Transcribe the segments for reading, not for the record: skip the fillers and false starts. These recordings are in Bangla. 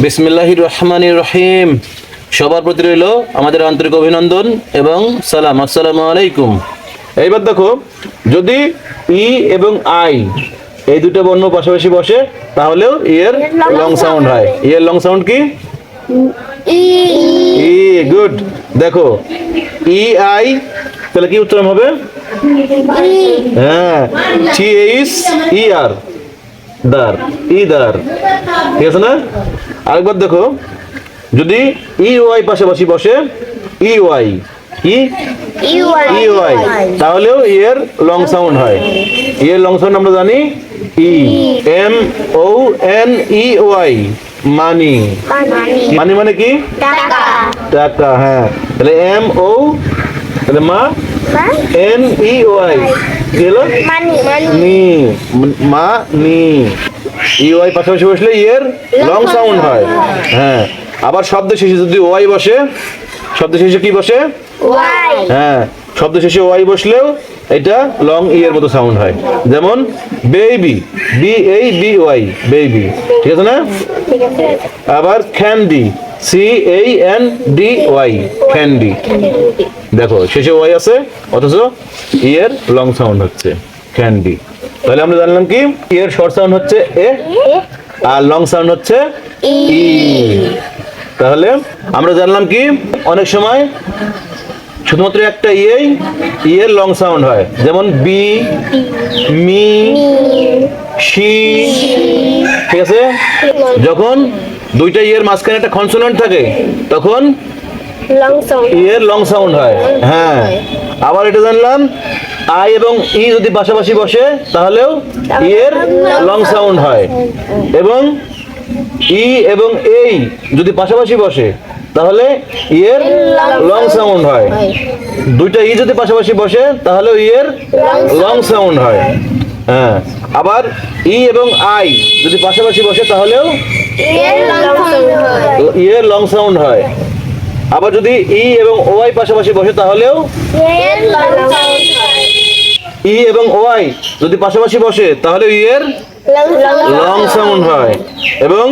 বিসমিল্লাহির রহমানির রহিম। সবার প্রতি রইল আমাদের আন্তরিক অভিনন্দন এবং সালাম। আসসালামু আলাইকুম। এইবার দেখো, যদি ই এবং আই এই দুটো বর্ণ পাশাপাশি বসে তাহলেও এর লং সাউন্ড হয়। এর লং সাউন্ড কি? ই। গুড। দেখো, ই আই তাহলে কি উচ্চারণ হবে? হ্যাঁ, টি এইচ ই আর, দার, ইদার। ঠিক আছে না? আরেকবার দেখো, যদি ই ওয়াই পাশাপাশি বসে, ই ওয়াই, ই ই ওয়াই, তাহলেও এর লং সাউন্ড হয়। এর লং সাউন্ড আমরা জানি ই, M O N E Y, money. Money মানে কি? টাকা। হ্যাঁ, তাহলে এম ও, তাহলে মা, এন ই ওয়াই, কি হলো? নি, মা নি। ইউআই পাশাপাশি বসলে এর লং সাউন্ড হয়। হ্যাঁ, আবার শব্দ শেষে যদি ওয়াই বসে, শব্দ শেষে কি বসে? হ্যাঁ, শব্দ শেষে ওয়াই বসলেও এটা লং ই এর মতো সাউন্ড হয়। যেমন বেবি, বি এই বি ওয়াই, বেবি। ঠিক আছে না? আবার ক্যান্ডি, সি এই এন ডি ওয়াই, ক্যান্ডি। দেখো, শেষে ওয়াই আছে অথচ ই এর লং সাউন্ড হচ্ছে ক্যান্ডি। তাহলে আমরা জানলাম কি, এর শর্ট সাউন্ড হচ্ছে এ আর লং সাউন্ড হচ্ছে ই। তাহলে আমরা জানলাম কি, অনেক সময় শুধুমাত্র একটা ই এর লং সাউন্ড হয়। যেমন বি, মি, শি। ঠিক আছে? যখন দুইটা এর মাঝখানে একটা কনসোনেন্ট থাকে তখন এর লং সাউন্ড হয়। হ্যাঁ, আবার এটা জানলাম আই এবং ই যদি পাশাপাশি বসে তাহলেও এর লং সাউন্ড হয়। এবং ই এবং এই যদি পাশাপাশি বসে তাহলে এর লং সাউন্ড হয়। দুইটা ই যদি পাশাপাশি বসে তাহলে এর লং সাউন্ড হয়। হ্যাঁ, আবার ই এবং আই যদি পাশাপাশি বসে তাহলেও এর লং সাউন্ড হয়। আবার যদি ই এবং ওয়াই পাশাপাশি বসে তাহলেও ই এবং ওয়াই যদি পাশাপাশি বসে তাহলে এর লং সাউন্ড হয়। এবং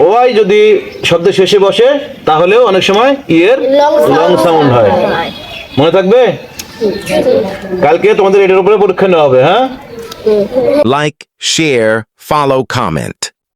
ওয়াই যদি শব্দের শেষে বসে তাহলেও অনেক সময় এর লং সাউন্ড হয়। মনে থাকবে? কালকে তোমাদের এটার উপরে পরীক্ষা নেওয়া হবে। হ্যাঁ, Like, share, follow, comment.